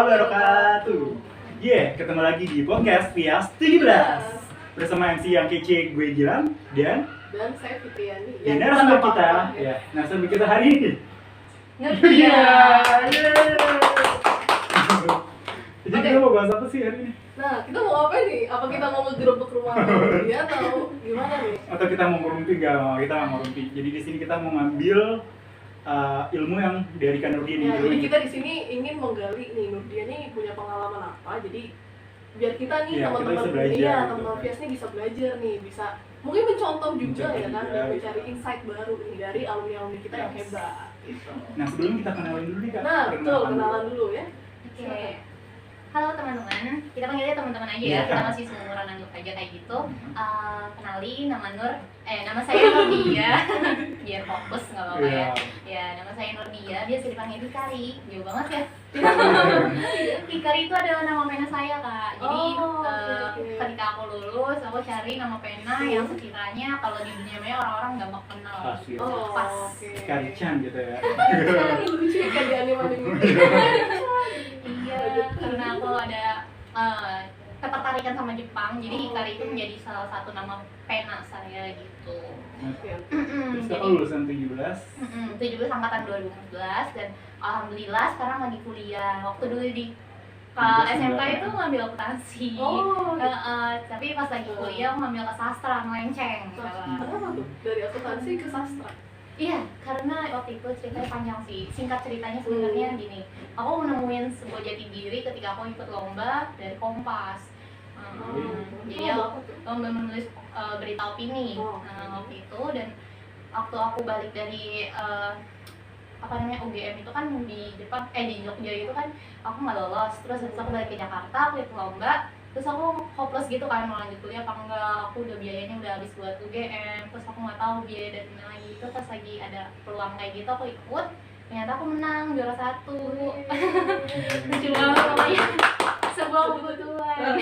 wabarakatuh. Ketemu lagi di podcast Pias 17 bersama MC yang kece, gue Gilang dan saya Fitriani. di narasumber kita, narasumber kita hari ini. Nurdian. Jadi kita mau bahas apa sih hari ini? Nah, kita mau apa nih? Apa kita mau ngegerebek rumah Nurdian atau gimana nih? Atau kita mau ngerumpi? Nggak mau, kita nggak mau ngerumpi. Jadi di sini kita mau ngambil ilmu yang dari Kak Nurdian. Ya, jadi kita di sini ingin menggali nih Nurdian nih punya pengalaman apa. Jadi biar kita nih teman-teman teman-teman Pias nih bisa belajar nih, bisa mungkin mencontoh juga ya kan, dan mencari insight baru nih dari alumni kita yang hebat. Gitu. Nah, sebelum kita kenalin dulu nih Kak. Nah, betul, kenalan dulu ya. Oke. Halo teman-teman, kita panggilnya teman-teman aja ya, kita masih seumuran anggap aja kayak gitu. Kenalin, nama saya Nurdia, biar fokus nggak apa-apa ya. Ya, nama saya Nurdia, biasa dipanggil Hikari, jauh banget ya. Hikari itu adalah nama pena saya kak, jadi ketika aku lulus, aku cari nama pena yang sekiranya kalau di dunia maya orang-orang gampang kenal. Pas. Hikari-chan gitu ya. Lucu ya kayak di anime-anime. Iya, karena aku ada ketertarikan sama Jepang, jadi Hikari itu menjadi salah satu nama pena saya gitu. Terus kakak lulusan 17 angkatan 2014 dan alhamdulillah sekarang lagi kuliah. Waktu dulu di SMK itu ngambil akuntansi, tapi pas lagi kuliah aku ngambil ke sastra, melenceng. Kenapa tuh? Dari akuntansi ke sastra? Iya, karena waktu itu ceritanya panjang sih. Singkat ceritanya sebenarnya gini, aku menemuin sebuah jati diri ketika aku ikut lomba dari Kompas. Jadi aku lomba menulis berita opini waktu itu, dan waktu aku balik dari UGM itu kan di Jepang, di Jogja itu kan aku nggak lolos. Terus habis aku balik ke Jakarta, aku ikut lomba. Terus aku hopeless gitu kan, mau lanjut kuliah apa enggak, aku udah biayanya udah habis buat UGM, terus aku nggak tahu biaya dan lain gitu. Terus lagi ada peluang kayak gitu, aku ikut, ternyata aku menang juara 1. Lucu banget pokoknya, sebuah kebetulan.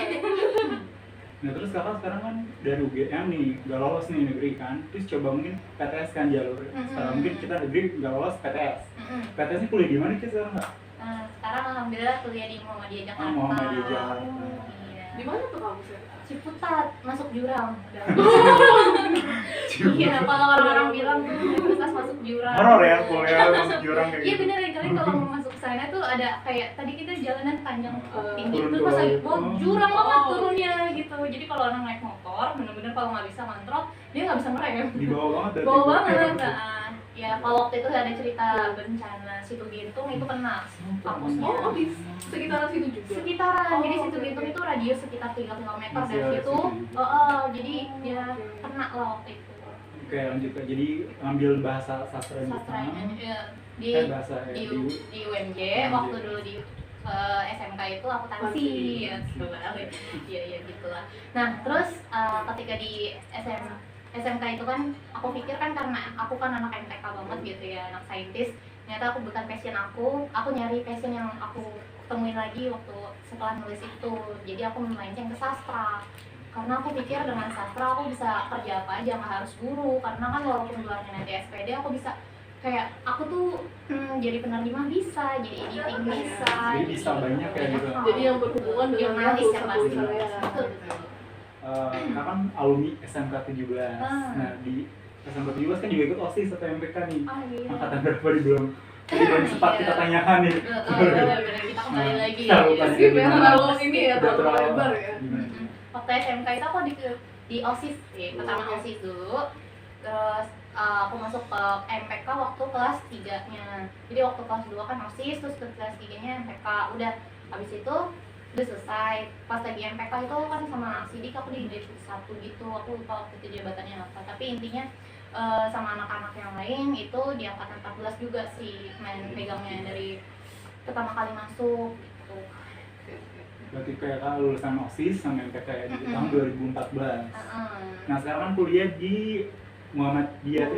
Nah terus kakak sekarang kan dari UGM nih, gak lolos nih negeri kan, terus coba mungkin PTS kan jalur. Sekarang mungkin kita negeri gak lolos PTS. PTS ini kuliah di mana sih sekarang kak? Sekarang alhamdulillah kuliah di Muhammadiyah Jakarta. Muhammadiyah Jakarta. Di mana tuh kamu sih? Ciputat, masuk jurang. Iya, kalau orang-orang bilang tuh universitas masuk jurang. Horor ya kuliah masuk jurang kayak Iya gitu. bener, kalian kalau mau masuk ke sana tuh ada kayak tadi kita jalanan panjang tinggi, turun terus pas lagi jurang banget Oh. turunnya gitu. Jadi kalau orang naik motor, bener-bener kalau nggak bisa mantrot, dia nggak bisa ngerem. Di bawah banget dari Bawah banget. Ya kalau waktu itu ada cerita bencana Situ Gintung itu kena kampusnya. Oh, di sekitaran situ juga? Sekitaran, jadi Situ Gintung itu radius sekitar 3 km dari situ. Jadi dia kena lah waktu itu. Oke lanjut Kak, jadi ambil bahasa sastra Jepang. Sastranya di Bahasa di UMJ waktu dulu di SMK itu akuntansi ya, iya gitulah. Nah terus ketika di SMK itu kan aku pikir kan karena aku kan anak MTK banget gitu ya, anak saintis, ternyata aku bukan passion aku nyari passion yang aku temuin lagi waktu setelah nulis itu. Jadi aku melenceng ke sastra karena aku pikir dengan sastra aku bisa kerja apa aja, nggak harus guru, karena kan walaupun gelarnya nanti SPD aku bisa kayak aku tuh jadi penerjemah bisa, jadi editing bisa. Jadi bisa banyak ya gitu. Jadi yang berhubungan dengan jurnalis yang pasti. tulisan. Kakak kan alumni SMK 17. Nah di SMK 17 kan juga ikut OSIS atau MPK nih. Angkatan berapa di belum sempat kita tanyakan nih. Bener, kita kembali lagi ya. Terlalu ini ya, terlalu lebar ya. Waktu SMK itu aku di OSIS sih, pertama OSIS dulu. Terus aku masuk ke MPK waktu kelas 3-nya. Jadi waktu kelas 2 kan OSIS, terus ke kelas 3-nya MPK. Udah habis itu udah selesai. Pas lagi MPK itu kan sama Sidik aku di Deputi 1 gitu. Aku lupa waktu itu jabatannya apa. Tapi intinya sama anak-anak yang lain itu di angkatan 14 juga sih pegangnya dari pertama kali masuk gitu. Berarti kayak kakak lulusan OSIS sama MPK ya di tahun 2014. Nah sekarang kan kuliah di Muhammadiyah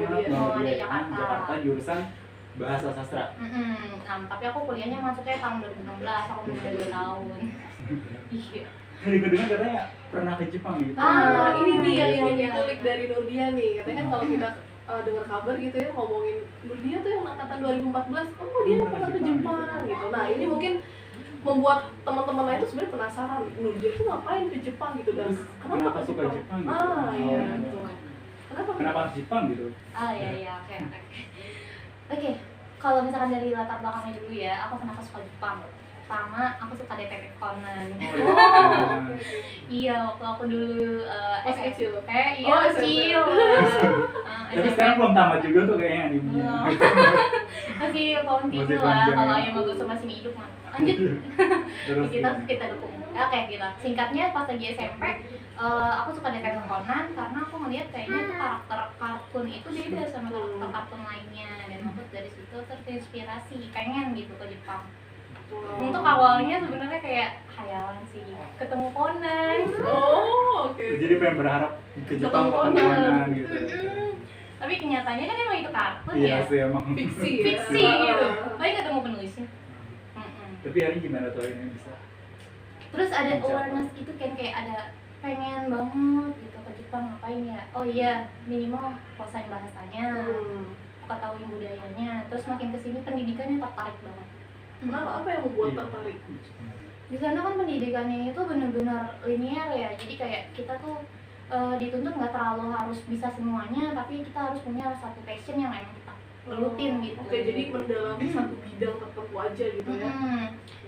Jakarta jurusan bahasa sastra. Tapi aku kuliahnya masuknya tahun 2016, aku udah 2 tahun. Iya. Jadi gue dengar katanya pernah ke Jepang gitu. Ini nih yang dikulik dari Nurdian nih. Katanya kan kalau kita dengar kabar gitu ya, ngomongin Nurdian tuh yang angkatan 2014, oh dia pernah ke Jepang gitu. Nah ini mungkin membuat teman-teman lain tuh sebenarnya penasaran Nurdia tuh ngapain ke Jepang gitu dan Kenapa suka Jepang gitu? Iya. Oh. Gitu. Kenapa harus Jepang gitu? Iya, oke. Oke, kalau misalkan dari latar belakangnya dulu ya, aku kenapa suka Jepang? Pertama, aku suka detektif Conan. Iya, waktu aku dulu Masih kecil? Iya, kecil. Tapi sekarang belum tamat juga tuh kayaknya animenya. Masih continue Masih lah, panjang kalau ya. yang bagus masih hidup mah. Lanjut. Terus kita dukung. Oke, gitu. Singkatnya pas lagi SMP, aku suka detektif Conan karena aku ngeliat kayaknya tuh karakter kartun itu beda sama karakter kartun lainnya, dan aku dari situ terinspirasi pengen gitu ke Jepang. Untuk awalnya sebenarnya kayak khayalan sih, ketemu Conan. Oh, oke. Jadi pengen berharap ke Jepang Ketemu Conan gitu. Tapi kenyataannya kan emang itu kartun Iya ya, sih emang. Fiksi ya. fiksi gitu. Tapi ketemu penulisnya. Tapi hari gimana tuh ini bisa? Terus ada Mencapai. awareness gitu kan, kayak ada pengen banget gitu ke Jepang, ngapain ya? Oh iya, minimal kuasain bahasanya, ketahuin budayanya. Terus makin kesini pendidikannya tertarik banget. Kenapa? Apa yang membuat tertarik? Di sana kan pendidikannya itu benar-benar linear ya, jadi kayak kita tuh dituntut nggak terlalu harus bisa semuanya, tapi kita harus punya satu passion yang emang kita gelutin gitu. Oke, jadi mendalami satu bidang tertentu aja gitu ya.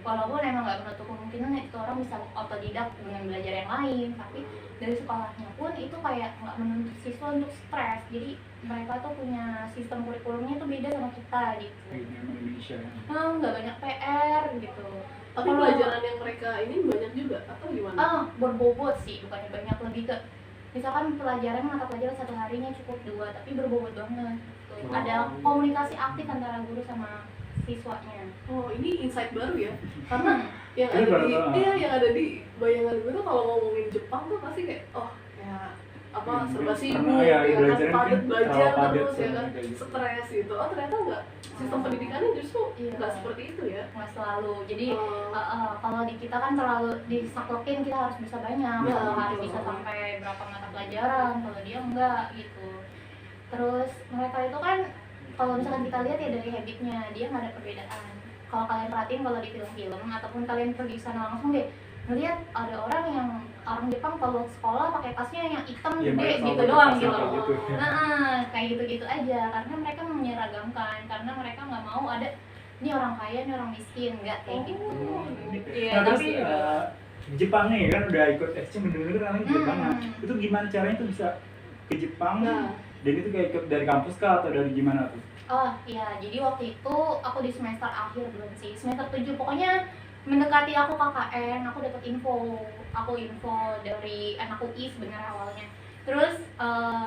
Walaupun emang nggak menutup kemungkinan itu orang bisa otodidak dengan belajar yang lain, tapi dari sekolahnya pun itu kayak nggak menuntut siswa untuk stres, jadi mereka tuh punya sistem kurikulumnya tuh beda sama kita gitu. Indonesia. Nggak banyak PR gitu. Tapi Kalau- pelajaran yang mereka ini banyak juga atau gimana? Berbobot sih, bukannya banyak, lebih ke misalkan pelajaran mata pelajaran satu harinya cukup 2, tapi berbobot banget gitu. Ada komunikasi aktif antara guru sama siswanya. Oh, ini insight baru ya. Karena yang Ini ada baru di tahu. yang ada di bayangan gue tuh kalau ngomongin Jepang tuh pasti kayak ya apa serba sibuk, ya, ya kan belajarnya padat mungkin belajar terlalu padat terus ya kan, kayak gitu. stres gitu. Oh ternyata enggak, sistem pendidikannya justru Iya. enggak seperti itu ya. Nggak selalu, jadi Oh. kalau di kita kan terlalu disaklokin, kita harus bisa banyak, Ya, kalau hari betul. bisa sampai berapa mata pelajaran, kalau dia enggak gitu. Terus mereka itu kan kalau misalkan kita lihat ya dari habitnya, dia nggak ada perbedaan. Kalau kalian perhatiin, kalau di film-film ataupun kalian pergi ke sana langsung deh, ngeliat ada orang Jepang kalau sekolah pakai tasnya yang hitam Iya, gede mereka gitu selalu doang pakai gitu. tas kayak gitu. Kayak gitu-gitu aja, karena mereka menyeragamkan, karena mereka nggak mau ada ini orang kaya, ini orang miskin, nggak kayak gitu. Iya, Nah, terus tapi Jepang nih kan udah ikut exchange, bener-bener kan Jepang. Hmm. Itu gimana caranya tuh bisa ke Jepang? Nah. Dan itu kayak ikut dari kampus kah atau dari gimana tuh? Oh iya, jadi waktu itu aku di semester akhir belum sih, semester 7 pokoknya mendekati aku KKN, aku dapat info dari anak UI sebenarnya awalnya. Terus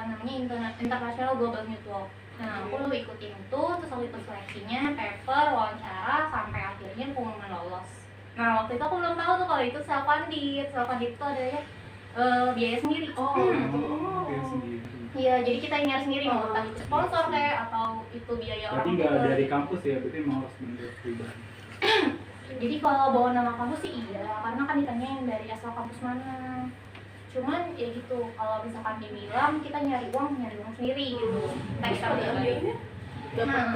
namanya International Global Network. Nah, aku ikutin itu, terus aku ikut seleksinya, paper, wawancara, sampai akhirnya pengumuman lolos. Nah, waktu itu aku belum tahu tuh kalau itu self-funded itu adanya biaya sendiri. Dia sendiri. Iya, jadi kita yang nyari sendiri, mau entah itu sponsor kayak atau itu biaya Berarti orang nggak tua. dari kampus ya, berarti emang harus bener pribadi. Jadi kalau bawa nama kampus sih iya, karena kan ditanyain dari asal kampus mana. Cuman ya gitu, kalau misalkan dibilang kita nyari uang sendiri gitu. Terus pada akhirnya dapat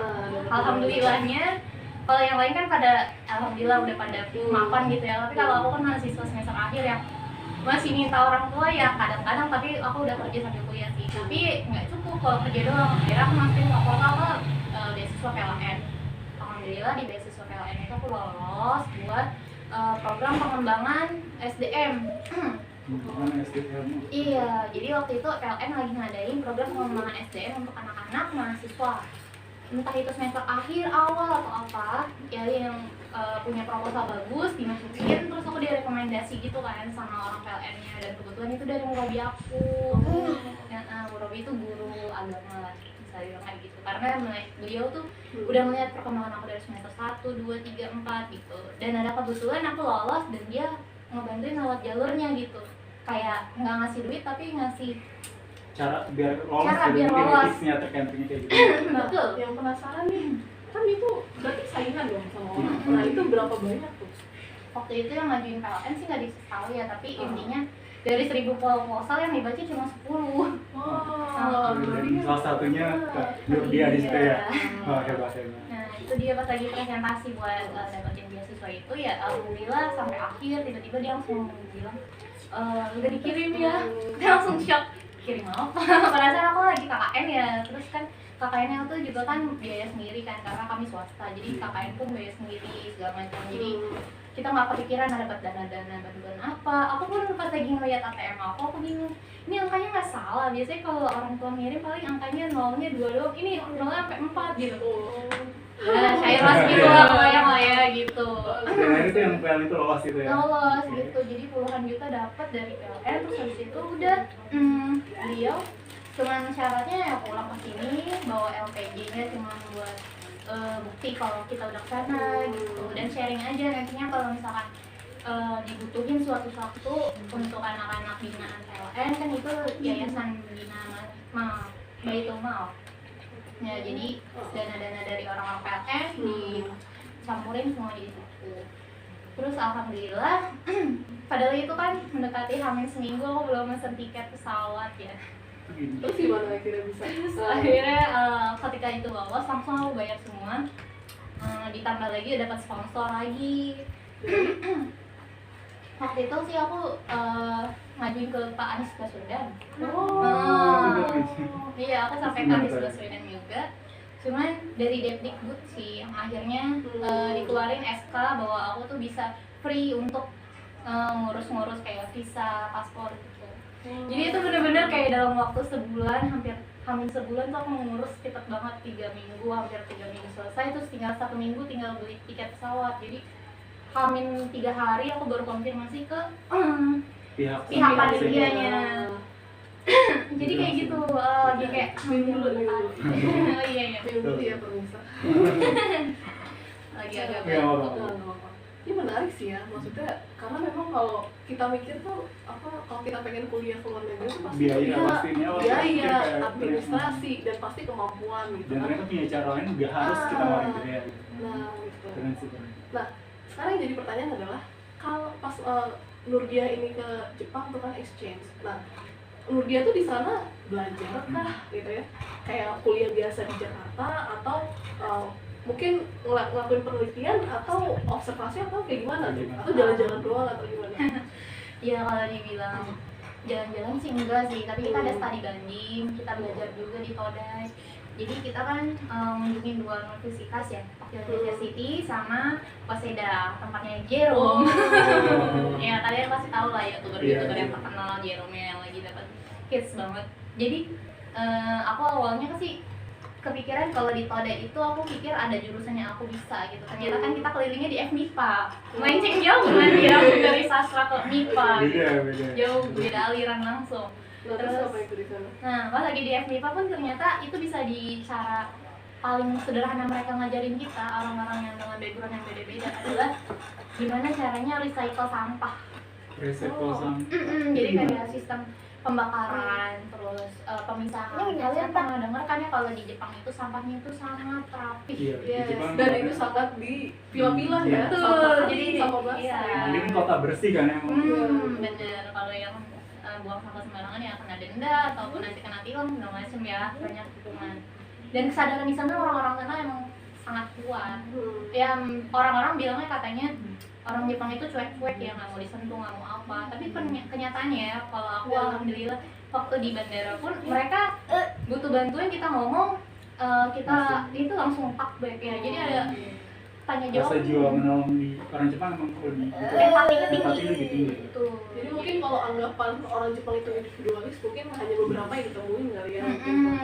Alhamdulillahnya, kalau yang lain kan pada alhamdulillah udah pada mapan gitu ya. Tapi kalau aku kan mahasiswa semester akhir ya, masih minta orang tua ya kadang-kadang, tapi aku udah kerja sambil kuliah sih. Tapi nggak cukup kalau kerja doang. Akhirnya aku masukin ke beasiswa PLN. Alhamdulillah di beasiswa PLN itu aku lolos buat program pengembangan SDM. Mana SDM? Iya, jadi waktu itu PLN lagi ngadain program pengembangan SDM untuk anak-anak mahasiswa. Entah itu semester akhir, awal atau apa, ya yang punya proposal bagus dimasukin, terus aku direkomendasi gitu kan sama orang PLN-nya, dan kebetulan itu dari Murabi aku. Ya, Murabi itu guru agama lah, bisa bilang kayak gitu. Karena beliau tuh udah melihat perkembangan aku dari semester 1, 2, 3, 4 gitu. Dan ada kebetulan aku lolos dan dia ngebantuin lewat jalurnya gitu. Kayak nggak ngasih duit tapi ngasih Cara biar lolos, Cara jadi biar mungkin lolos. tips-nya tercampingnya kayak gitu. betul. yang penasaran nih, kan itu berarti saingan dong sama orang. Nah itu berapa banyak tuh? Waktu itu yang ngajuin PLN sih nggak dikasih tahu ya, tapi intinya dari 1000 proposal yang dibaca cuma 10. Wow, Dan salah satunya Kak Nurdia di situ ya. Oh, hebat. Nah itu dia pas lagi presentasi buat dapetin beasiswa itu ya alhamdulillah sampai akhir tiba-tiba dia langsung bilang udah dikirim ya. Dia langsung shock, kirim apa? Perasaan aku lagi KKN ya, terus kan KKN itu juga kan biaya sendiri kan karena kami swasta, jadi KKN pun biaya sendiri segala macam, jadi kita nggak kepikiran ada dapat dana bantuan apa. Aku pun pas lagi ngeliat ATM aku bingung, ini angkanya nggak salah, biasanya kalau orang tua ngirim paling angkanya nolnya 2 doang, ini nolnya sampai 4 gitu. Nah, cair lah gitu lah pokoknya ya gitu. Dan itu yang PL itu lolos gitu ya? Lolos gitu, jadi puluhan juta dapat dari PLN, terus habis itu udah beliau cuman syaratnya ya pulang ke sini bawa LPG-nya cuma buat bukti kalau kita udah kesana gitu, dan sharing aja nantinya kalau misalkan dibutuhin suatu waktu untuk anak-anak binaan PLN kan itu yayasan bina Baitul Mal. Ya jadi dana-dana dari orang-orang PLN dicampurin semua di situ. Terus alhamdulillah padahal itu kan mendekati hamil seminggu aku belum mesen tiket pesawat ya. Terus gimana akhirnya bisa? Akhirnya ketika itu lolos langsung aku bayar semua, ditambah lagi dapat sponsor lagi. Waktu itu sih aku ngajuin ke Pak Anies Baswedan. Iya, aku sampai ke Anies Baswedan juga. Cuman dari Depdikbud sih yang akhirnya dikeluarin SK bahwa aku tuh bisa free untuk ngurus-ngurus kayak visa, paspor gitu. Jadi itu bener-bener kayak dalam waktu sebulan, hampir sebulan tuh aku ngurus cepet banget, 3 minggu, hampir 3 minggu selesai. Terus tinggal 1 minggu tinggal beli tiket pesawat. Jadi hamin 3 hari aku baru konfirmasi ke pihak panitianya. Jadi kayak gitu, dia kayak dulu. oh iya Dulu ya permisa. Lagi agak Ini menarik sih ya, maksudnya karena memang kalau kita mikir tuh kalau kita pengen kuliah ke luar negeri tuh pasti biaya, administrasi dan pasti kemampuan gitu. Dan mereka punya cara lain juga harus kita warin gitu ya. Nah gitu. Keren. Nah sekarang yang jadi pertanyaan adalah kalau pas Nurdia ini ke Jepang tuh kan exchange. Nah Nurdia tuh di sana belajar kah gitu ya? Kayak kuliah biasa di Jakarta atau mungkin ngelakuin penelitian atau observasi atau kayak gimana? Atau jalan-jalan doang atau gimana? Ya kalau dibilang jalan-jalan sih enggak sih, tapi kita ada studi banding, kita belajar juga di Todai. Jadi kita kan mengunjungi 2 universitas ya, Tokyo University sama Waseda, tempatnya Jerome. Ya kalian pasti tahu lah youtuber yang terkenal Jerome yang lagi dapat hits banget. Jadi aku awalnya sih kepikiran kalau di Todai itu aku pikir ada jurusan yang aku bisa gitu. Ternyata kan kita kelilingnya di FMIPA. Melenceng jauh kan ya dari sastra ke MIPA. Beda. Jauh beda aliran langsung. Terus apa itu di sana? Nah, pas lagi di FMIPA pun ternyata itu bisa di cara paling sederhana mereka ngajarin kita orang-orang yang dengan background yang beda-beda adalah gimana caranya recycle sampah. Jadi kayak sistem pembakaran, terus pemisahan. Kalian pernah dengar kan ya kalau di Jepang itu sampahnya itu sangat rapi. Dan itu sangat dipilah-pilah ya. Jadi sampah basah. Ini kota bersih kan emang. Bener. Kalau yang buang sampah sembarangan ya kena denda ataupun nanti kena tilang segala macam ya, banyak hukuman. Dan kesadaran di sana orang-orang sana emang sangat kuat. Ya orang-orang bilangnya katanya orang Jepang itu cuek-cuek ya, nggak mau disentuh, nggak mau apa. Tapi kenyataannya ya, kalau aku alhamdulillah waktu di bandara pun mereka butuh bantuan, kita ngomong kita itu langsung pak back ya. Jadi ada tanya jawab. Rasa jiwa menolong di orang Jepang emang lebih empatinya tinggi. Gitu. Jadi mungkin kalau anggapan orang Jepang itu individualis mungkin hanya beberapa yang ditemuin kali ya.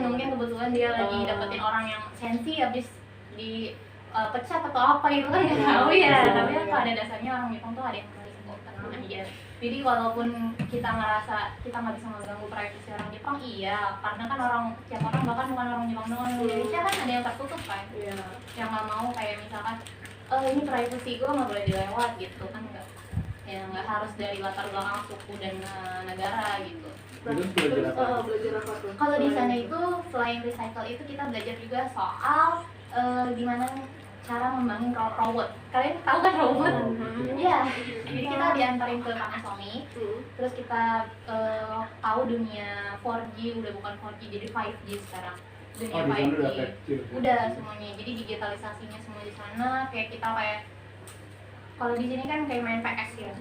Mungkin kebetulan dia lagi dapetin orang yang sensi habis di pecat atau apa itu kan nggak tahu ya. Tapi pada dasarnya orang Jepang tuh ada yang baik kok, tenang aja. Jadi walaupun kita ngerasa kita nggak bisa mengganggu privasi orang Jepang, iya, karena kan tiap orang bahkan bukan orang Jepang doang, Indonesia kan ada yang tertutup kan, yang nggak mau kayak misalkan ini privasi gue nggak boleh dilewat gitu kan, nggak harus dari latar belakang suku dan negara gitu. Terus belajar apa tuh? Kalau di sana itu selain recycle itu kita belajar juga soal gimana cara membangun robot. Kalian tahu kan robot? Iya. Jadi kita diantarin ke Panasonic, terus kita tahu dunia 4G udah bukan 4G jadi 5G sekarang. dunia di sana 5G. udah kecil. Udah semuanya, jadi digitalisasinya semua di sana. Kayak kita kayak kalau di sini kan kayak main PS ya,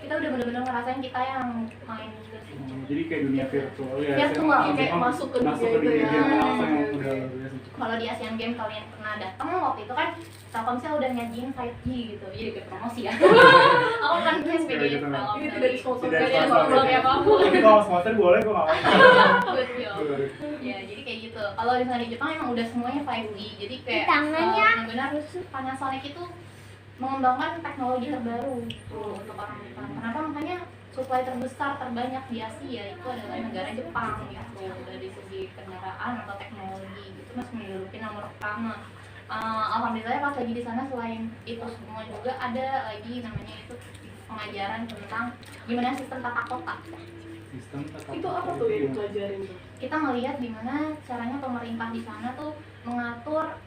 kita udah bener-bener ngerasain kita yang main gitu sih. Jadi kayak dunia virtual ya. Virtual, kayak masuk ke dunia itu dunia ya. game langsung yang Oke. udah luar biasa. Kalau di Asian Games kalian pernah datang waktu itu kan Telkomsel udah nyajiin 5G gitu, jadi kayak promosi ya. Aku kan SPG Gitu. Ini tidak disponsori Tidak Tidak sponsor. sponsor ya apapun. Tapi kalau sponsor boleh kok nggak apa-apa. Betul. Ya, jadi kayak gitu. Kalau di sana di Jepang emang udah semuanya 5G. Jadi kayak Tangannya. benar-benar Panasonic itu mengembangkan teknologi terbaru untuk orang Jepang. Kenapa? Makanya supply terbesar terbanyak di Asia itu adalah negara Jepang gitu. Dari segi kendaraan atau teknologi gitu masih menduduki nomor pertama. Alhamdulillah pas lagi di sana selain itu semua juga ada lagi namanya itu pengajaran tentang gimana sistem tata kota. Sistem tetap Itu apa tuh yang dipelajarin tuh? Kita ngelihat gimana caranya pemerintah di sana tuh mengatur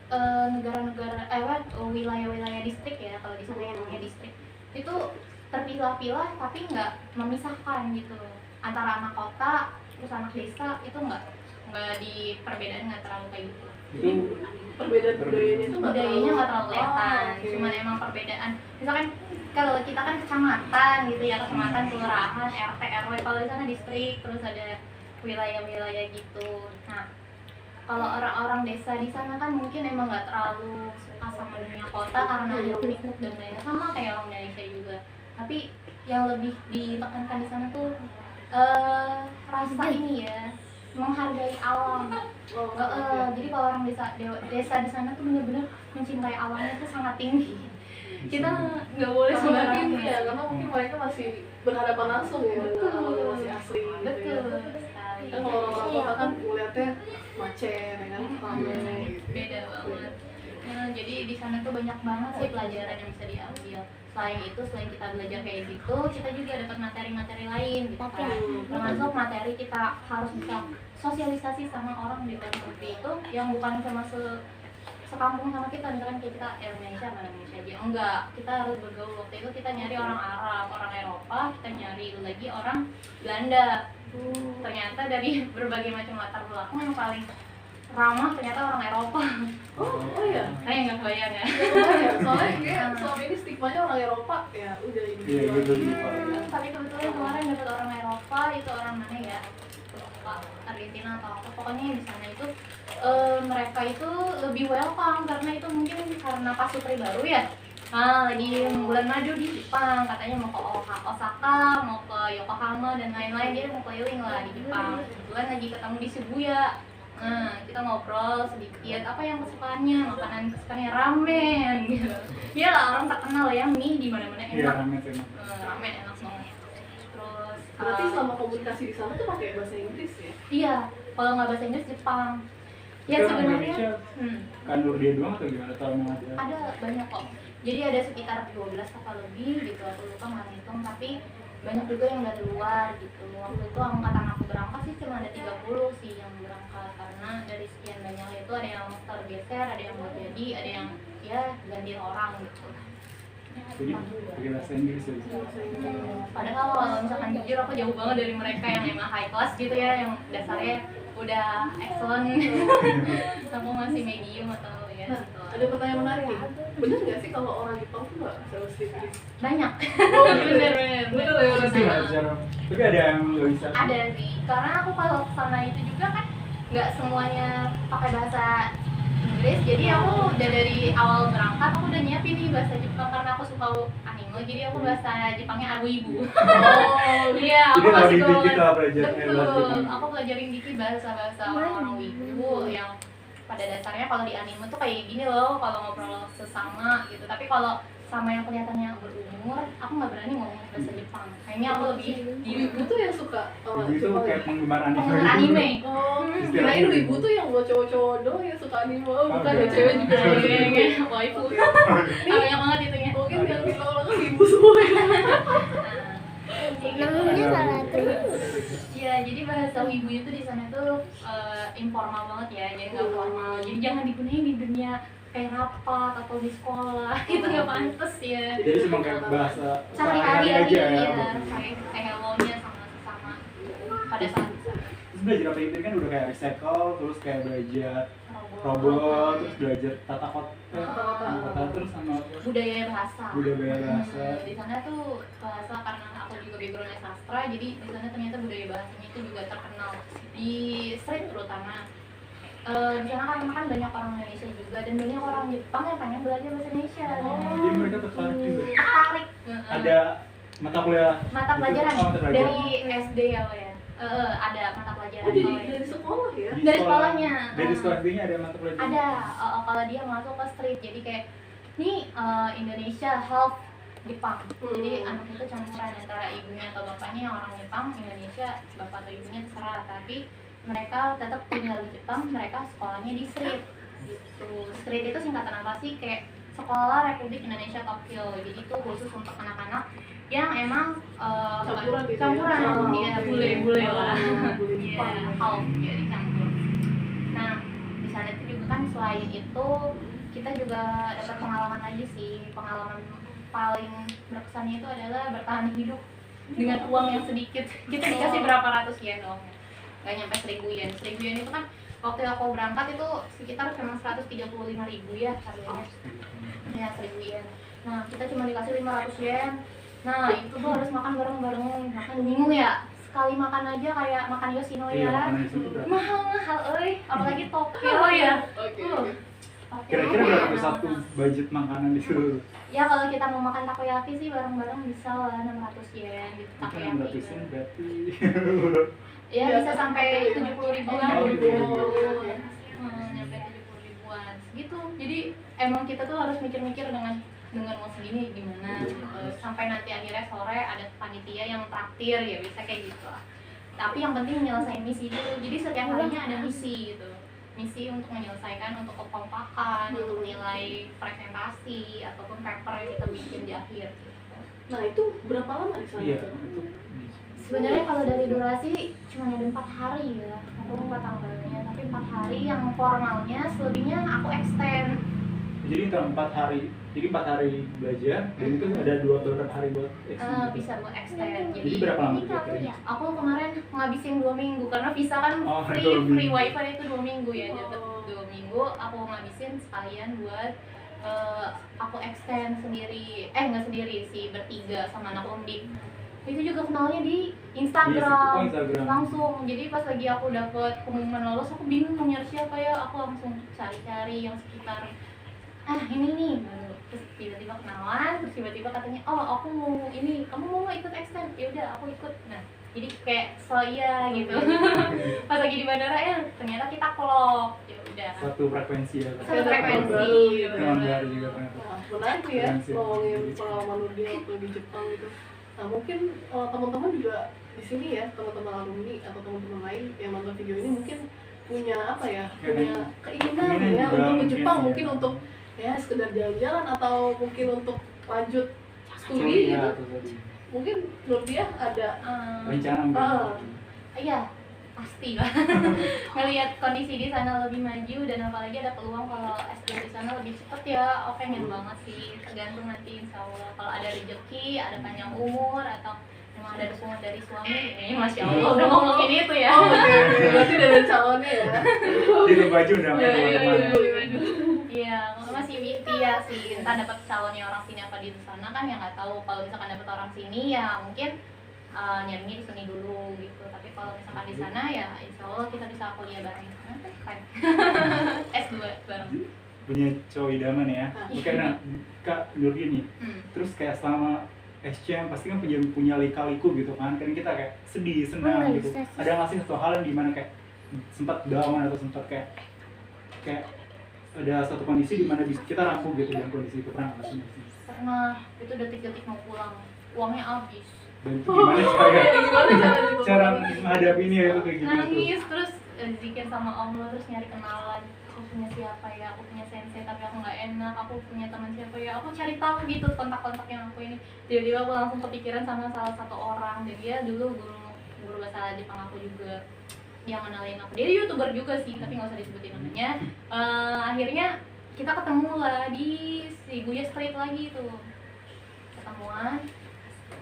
negara-negara wilayah-wilayah distrik ya, kalau di sana yang namanya distrik itu terpilah-pilah tapi nggak memisahkan gitu antara anak kota terus anak desa, itu nggak di perbedaan, nggak terlalu kayak gitu. itu Perbedaan budayanya itu Budayanya nggak terlalu kelihatan, oke. cuman emang perbedaan. Misalkan kalau kita kan kecamatan gitu ya, kecamatan, kelurahan, RT, RW, kalau di sana distrik, terus ada wilayah-wilayah gitu. Nah, kalau orang-orang desa di sana kan mungkin emang nggak terlalu suka sama dunia kota karena ada piknik dan lain-lain, sama kayak orang Indonesia juga. Tapi yang lebih ditekankan di sana tuh rasa ini ya, menghargai alam. Oh, Jadi kalau orang desa di sana tuh benar-benar mencintai alamnya tuh sangat tinggi. Kita nggak boleh Karena sembarangan mungkin ya, karena mungkin mereka masih berhadapan langsung ya dengan alam yang masih asli gitu betul ya. sekali. Kan kalau orang kota kan ngeliatnya macet, ya kan, rame gitu. Beda banget. Jadi di sana tuh banyak banget sih pelajaran yang bisa diambil. Selain itu, selain kita belajar kayak gitu, kita juga dapat materi-materi lain gitu kan. Termasuk materi kita harus bisa sosialisasi sama orang di luar negeri itu yang bukan cuma sekampung sama kita, misalkan kayak kita Indonesia sama Indonesia aja, enggak, kita harus bergaul. Waktu itu kita nyari orang Arab, orang Eropa, kita nyari lagi orang Belanda. Ternyata dari berbagai macam latar belakang yang paling ramah ternyata orang Eropa. Oh iya. Saya nggak kebayang ya. Soalnya kayak selama ini stigmanya orang Eropa ya udah ini. Iya, gitu. Tapi kebetulan kemarin dapat orang Eropa, itu orang mana ya? Lupa, Argentina atau apa. Pokoknya di sana itu mereka itu lebih welcome karena itu mungkin karena pasutri baru ya. Nah, lagi bulan madu di Jepang, katanya mau ke Osaka, mau ke Yokohama dan lain-lain, dia mau keliling lah di Jepang. Kebetulan lagi ketemu di Shibuya. Nah, kita ngobrol sedikit apa yang kesukaannya, makanan kesukaannya ramen gitu. Iya lah, orang terkenal ya mie di mana-mana Iya, enak. ramen enak. Ramen enak banget. Terus Berarti selama komunikasi di sana tuh pakai bahasa Inggris ya? iya, kalau nggak bahasa Inggris Jepang. Ya Tapi orang sebenarnya Indonesia kan nur dia doang atau gimana tahun yang ada? ada banyak kok. Jadi ada sekitar 12 kapal lebih gitu, aku lupa nggak ngitung, tapi banyak juga yang dari luar gitu. Waktu itu angkatan aku berangkat sih cuma ada 30 sih yang berangkat, karena dari sekian banyak itu ada yang tergeser, ada yang mau jadi, ada yang ya gantiin orang gitu. Jadi pakai bahasa Inggris ya. Padahal kalau misalkan jujur aku jauh banget dari mereka yang emang high class gitu ya, yang dasarnya udah excellent. Aku masih medium atau ya Nah, gitu. ada pertanyaan menarik nih. Bener nggak sih kalau orang Jepang tuh nggak bisa bahasa Inggris? Banyak. Oh, Bener. Bener ya orang Pasti belajar. Tapi ada yang nggak bisa. Ada sih, karena aku kalau kesana itu juga kan nggak semuanya pakai bahasa Inggris, jadi aku udah dari awal berangkat aku udah nyiapin nih bahasa Jepang karena aku suka anime, jadi aku bahasa Jepangnya Aruibu. Oh, Iya, aku Jadi masih kalau dikit lah belajar bahasa betul, Jepang. aku pelajarin dikit bahasa orang-orang Wibu yang pada dasarnya kalau di anime tuh kayak gini loh kalau ngobrol sesama gitu, tapi kalau sama yang kelihatannya berumur, aku nggak berani ngomong bahasa Jepang. Kayaknya aku lebih Wibu tuh yang suka Ibu itu Jepang ya? kayak penggemar anime. penggemar anime. Oh, Istilahnya kirain wibu. wibu tuh yang buat cowok-cowok doang yang suka anime. Oh, bukan Oh, ya, cewek juga. Kayak waifu. Banyak banget itunya. Mungkin yang kita orang kan wibu semua ya. Namanya salah tuh. Iya, jadi bahasa wibu itu di sana tuh informal banget ya, jadi nggak formal. Jadi jangan digunain di dunia kayak rapat atau di sekolah, itu nggak pantas ya. Jadi cuma kayak bahasa Sehari-hari aja ya. ya, kayak hello-nya sama sesama pada saat di sana. Terus belajar apa itu kan udah kayak recycle, terus kayak belajar robot, terus belajar tata kota, terus sama budaya bahasa. bahasa. Di sana tuh bahasa, karena aku juga backgroundnya sastra, jadi di sana ternyata budaya bahasanya itu juga terkenal di street terutama. Di sana kan banyak orang Indonesia juga dan banyak orang Jepang yang pengen belajar bahasa Indonesia. Jadi mereka tertarik juga. Tertarik. Ada mata kuliah Mata gitu. pelajaran Oh, mata pelajaran. dari SD ya, Pak ya. Ada mata pelajaran. Oh, jadi kalau ya. dari sekolah ya? Di Dari sekolah- sekolahnya. Dari sekolah SD-nya ada mata pelajaran. Ada. Kalau dia masuk ke street, jadi kayak nih Indonesia half Jepang. Jadi anak itu campuran antara ibunya atau bapaknya yang orang Jepang, Indonesia bapak atau ibunya terserah, tapi mereka tetap tinggal di Jepang, mereka sekolahnya di street. Gitu. Street itu singkatan apa sih? Kayak Sekolah Republik Indonesia Tokyo. Jadi itu khusus untuk anak-anak yang emang Campuran gitu ya? campuran, Oh, ya oke. bule-bule lah. Bule Iya, Jepang. half ya dicampur. Nah, di sana itu juga kan selain itu kita juga dapat pengalaman lagi sih. Pengalaman paling berkesannya itu adalah bertahan hidup dengan uang yang sedikit. Kita dikasih berapa ratus yen dong, nggak nyampe 1000 yen. 1000 yen itu kan waktu aku berangkat itu sekitar cuma 135.000 ya harganya. Ya 1000 yen. Nah, kita cuma dikasih 500 yen. Nah, itu tuh harus makan bareng-bareng. Makan bingung ya. Sekali makan aja kayak makan Yoshinoya. Iya, makanan di situ berapa? Mahal, apalagi Tokyo ya. Oke. Tokyo Kira-kira apa berapa ya? tuh satu budget makanan di situ? Ya kalau kita mau makan takoyaki sih bareng-bareng bisa lah 600 yen gitu Itu takoyaki. 600 yen berarti. Ya bisa sampai 70 ribuan. Oh, gitu. Nyampe 70 ribuan gitu. Jadi emang kita tuh harus mikir-mikir dengan mau segini gimana gitu. Sampai nanti akhirnya sore ada panitia yang traktir ya bisa kayak gitu lah. Tapi yang penting menyelesaikan misi dulu. Jadi setiap harinya ada misi gitu. Misi untuk menyelesaikan, untuk kekompakan, untuk nilai presentasi ataupun paper yang kita bikin di akhir. Nah, itu berapa lama di sana? Iya, tuh? itu. Sebenarnya kalau dari durasi cuma ada 4 hari ya, atau 4 tanggalnya, tapi 4 hari yang formalnya, selebihnya aku extend. Jadi itu 4 hari. Jadi 4 hari belajar dan itu ada 2 hari buat extend. Bisa buat extend. Jadi berapa lama ini kira-kira? aku kemarin ngabisin 2 minggu karena visa kan Oh, free 2 minggu. wifi itu 2 minggu ya, jadi Oh. 2 minggu aku ngabisin sekalian buat aku extend sendiri, nggak sendiri sih, bertiga sama anak undik. Itu juga kenalnya di Instagram, Instagram. langsung. Jadi pas lagi aku dapet pengumuman lolos, aku bingung mau nyari siapa ya, aku langsung cari-cari yang sekitar ini nih baru. Terus tiba-tiba kenalan, terus tiba-tiba katanya aku mau ini, kamu mau nggak ikut extend? Ya udah aku ikut. Nah jadi kayak iya gitu. Pas lagi di bandara ya ternyata kita klop, ya udah Satu frekuensi ya. satu frekuensi gitu. Teman baru juga ternyata. Nah, menarik tuh ya, Keren sih. ngomongin pengalaman Nurdia waktu di Jepang gitu. Nah, mungkin teman-teman juga di sini ya, teman-teman alumni atau teman-teman lain yang nonton video ini mungkin punya apa ya, punya keinginan ya juga untuk ke mungkin Jepang, ya. mungkin untuk ya sekedar jalan-jalan atau mungkin untuk lanjut studi Iya, gitu. itu tadi. Mungkin Nurdia ada Rencana mungkin. Iya pasti lah. Ngelihat kondisi di sana lebih maju dan apalagi ada peluang kalau S2 di sana lebih cepet ya, pengen banget sih. Tergantung nanti insya Allah kalau ada rezeki, ada panjang umur atau memang ada dukungan dari suami. Masya Allah udah ngomongin itu ya. Oh, oke. Berarti dari calonnya ya. Itu baju udah sama teman-teman. Iya, masih ikhtiar sih. Entah dapat calonnya orang sini apa di sana kan ya nggak tahu. Kalau misalkan dapat orang sini ya mungkin nyarinya di sini dulu gitu. Tapi kalau misalkan di sana ya insya Allah kita bisa kuliah bareng di sana kan. S2 bareng. Punya cowok idaman ya. Oke, nah Kak Nurdia nih. Terus kayak selama SCM pasti kan punya lika-liku gitu kan. Kan kita kayak sedih, senang gitu. Ada nggak sih satu hal yang dimana kayak sempat down atau sempat kayak ada satu kondisi di mana kita rapuh gitu dengan kondisi itu, pernah nggak sih? Karena itu detik-detik mau pulang, uangnya habis. Dan itu gimana Gimana cara menghadapi ini ya, itu kayak gimana tuh? Nangis terus zikir sama Allah, terus nyari kenalan. Aku punya siapa ya, aku punya sensei tapi aku nggak enak, aku punya teman siapa ya, aku cari tahu gitu kontak-kontak yang aku ini. Tiba-tiba aku langsung kepikiran sama salah satu orang, dan dia dulu guru bahasa Jepang aku juga yang kenalin aku. Dia YouTuber juga sih, tapi nggak usah disebutin namanya. Akhirnya kita ketemu lah di Shibuya Street lagi tuh, ketemuan.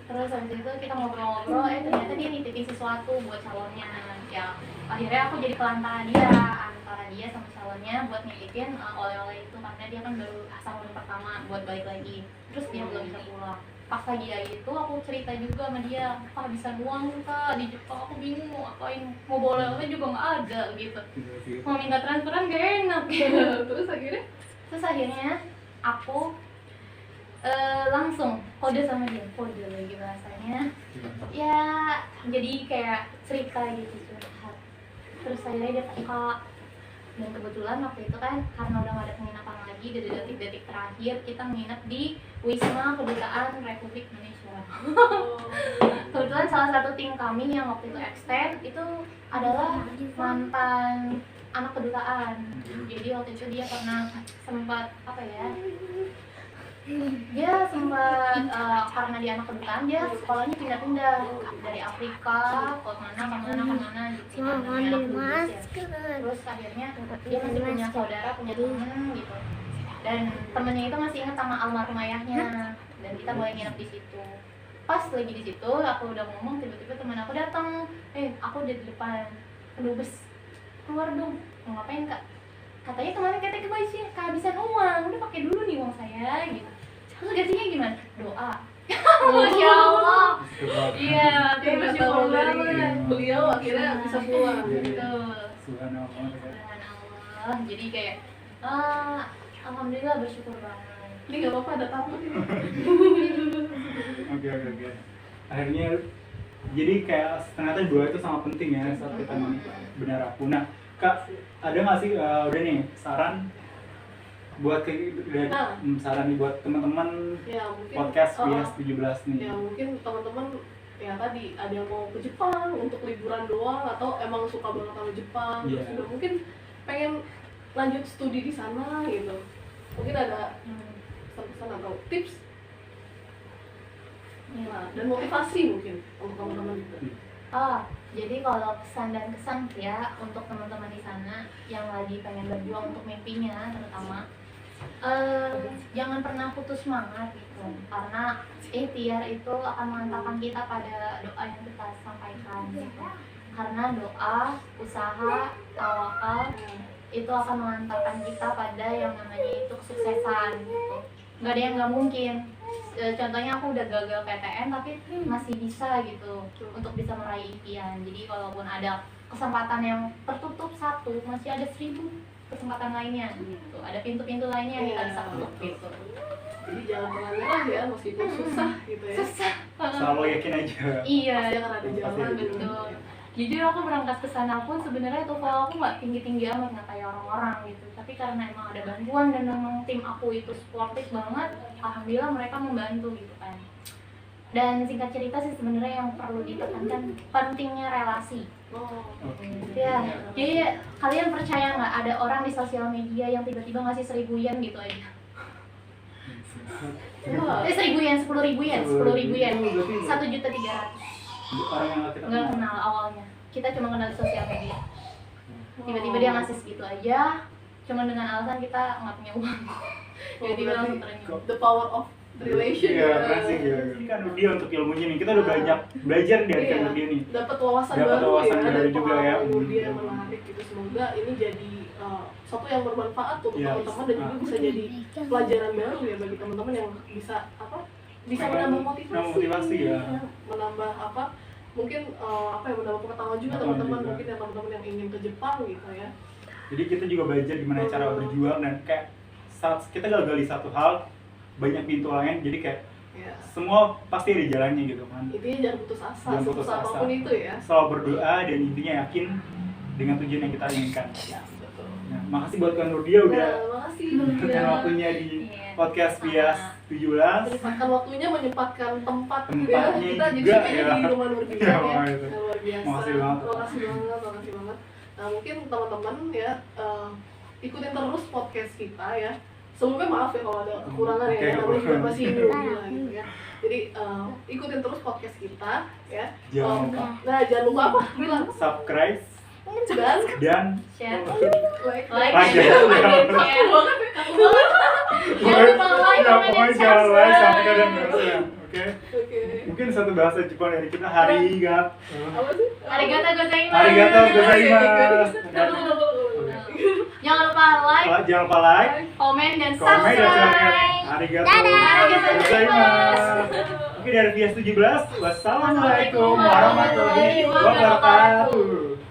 Terus habis itu kita ngobrol-ngobrol, ternyata dia nitipin sesuatu buat calonnya. Ya akhirnya aku jadi pelantara dia antara dia sama calonnya buat nitipin oleh-oleh itu, karena dia kan baru sahur pertama buat balik lagi. Terus dia belum bisa pulang. Pas lagi itu aku cerita juga sama dia, Kak bisa nuang Kak di Jepang, aku bingung mau apain, mau bawa oleh-oleh juga nggak ada gitu. Mau minta transferan gak enak gitu. Terus akhirnya aku langsung kode sama dia, kode lagi bahasanya ya, jadi kayak cerita gitu curhat. Terus akhirnya dia peka, dan kebetulan waktu itu kan karena udah gak ada penginapan lagi, di detik-detik terakhir kita nginep di Wisma Kedutaan Republik Indonesia. Kebetulan salah satu tim kami yang waktu itu extend itu adalah mantan anak kedutaan. Jadi waktu itu dia pernah sempat apa ya, dia sempat karena dia anak kedutaan, dia sekolahnya pindah-pindah dari Afrika ke mana gitu. Terus akhirnya dia masih punya saudara, punya temen gitu, dan temennya itu masih ingat sama almarhum ayahnya, dan kita boleh nginep di situ. Pas lagi di situ aku udah ngomong, tiba-tiba teman aku datang, aku udah di depan, aduh bes keluar dong, mau ngapain Kak? Katanya kemarin katanya kehabisan uang, udah pakai dulu nih uang saya gitu. Terus gantinya gimana? Doa. Masya Allah. Iya, terus bersyukur banget. Beliau akhirnya bisa pulang gitu. Subhanallah. Jadi kayak alhamdulillah bersyukur banget. Ini nggak apa-apa, ada tamu nih. Oke. Akhirnya jadi kayak ternyata doa itu sangat penting ya saat kita benar aku. Nah Kak, ada nggak sih udah nih saran buat saran nih buat teman-teman Ya, mungkin, podcast Bias 17 nih? Ya mungkin teman-teman ya tadi ada yang mau ke Jepang untuk liburan doang, atau emang suka banget sama Jepang, terus juga mungkin pengen lanjut studi di sana gitu. Mungkin ada pesan-pesan atau tips dan motivasi mungkin untuk teman-teman juga. Jadi kalau pesan dan kesan ya untuk teman-teman di sana yang lagi pengen berjuang untuk mimpinya terutama, jangan pernah putus semangat gitu, karena ikhtiar itu akan mengantarkan kita pada doa yang kita sampaikan gitu. Karena doa, usaha, tawakal itu akan mengantarkan kita pada yang namanya itu kesuksesan gitu. Nggak ada yang nggak mungkin. Contohnya aku udah gagal PTN tapi masih bisa gitu untuk bisa meraih impian. Jadi kalaupun ada kesempatan yang tertutup satu, masih ada 1000 kesempatan lainnya gitu. Ada pintu-pintu lainnya yang kita bisa tutup gitu. Jadi jangan pernah nyerah ya, meskipun susah gitu ya. Susah. Selalu yakin aja. Iya, Pasti akan ada jalan, betul. Jujur aku berangkat ke sana pun sebenarnya TOEFL aku nggak tinggi-tinggi amat, nggak kayak orang-orang gitu. Tapi karena emang ada bantuan dan memang tim aku itu sportif banget, alhamdulillah mereka membantu gitu kan. Dan singkat cerita sih sebenarnya yang perlu ditekankan pentingnya relasi. Ya, jadi kalian percaya nggak ada orang di sosial media yang tiba-tiba ngasih 1000 yen gitu aja? 1000 yen, 10.000 yen, 10.000 yen, 1.300.000. Orang yang kita nggak kenal awalnya, kita cuma kenal di sosial media. Tiba-tiba dia ngasih segitu aja, cuma dengan alasan kita nggak punya uang. Tiba-tiba langsung ternyata. The power of relation. Iya, kasih ya. Ini kan dia untuk ilmunya nih. Kita udah banyak belajar dari kan dia nih. Dapat wawasan Dapat baru wawasan ya, baru dan juga ya. pengalaman dia yang menarik gitu. Semoga ini jadi sesuatu yang bermanfaat untuk teman-teman dan juga bisa jadi pelajaran baru ya bagi teman-teman yang bisa bisa menambah motivasi ya. Menambah mungkin menambah pengetahuan juga teman-teman, mungkin ya teman-teman yang ingin ke Jepang gitu ya. Jadi kita juga belajar gimana cara berjuang, dan kayak saat kita gagal di satu hal banyak pintu lain, jadi kayak semua pasti ada jalannya gitu kan. Intinya jangan putus asa, Jangan putus asa. apapun itu ya. Selalu berdoa dan intinya yakin dengan tujuan yang kita inginkan. Ya, betul. Nah, makasih buat Kak Nurdia udah makasih menyempatkan waktunya di podcast Bias 17. menyempatkan waktunya, menyempatkan tempat Tempatnya kita jadi juga, kayaknya ya. di rumah Nurdia Ya, ya. itu. Luar biasa. Makasih banget. Makasih banget. Nah, mungkin teman-teman ya ikutin terus podcast kita ya. Sebelumnya maaf ya kalau ada kekurangan ya, namanya juga masih newbie lah gitu ya. Jadi ikutin terus podcast kita ya. Jangan lupa. Nah, jangan lupa apa? Bilang Subscribe dan Share, like. like, ya. share. Jangan lupa like, comment, Pokoknya dan jangan like sampai subscribe. kalian. Oke. Oke. Mungkin satu bahasa Jepang dari kita harigat. Apa sih? Arigato gozaimasu. Arigato gozaimasu. Jangan lupa like, Jangan lupa like, komen, dan komen, dan subscribe. subscribe. Arigato Arigato gozaimasu. Oke, dari Vias 17, wassalamualaikum warahmatullahi wabarakatuh.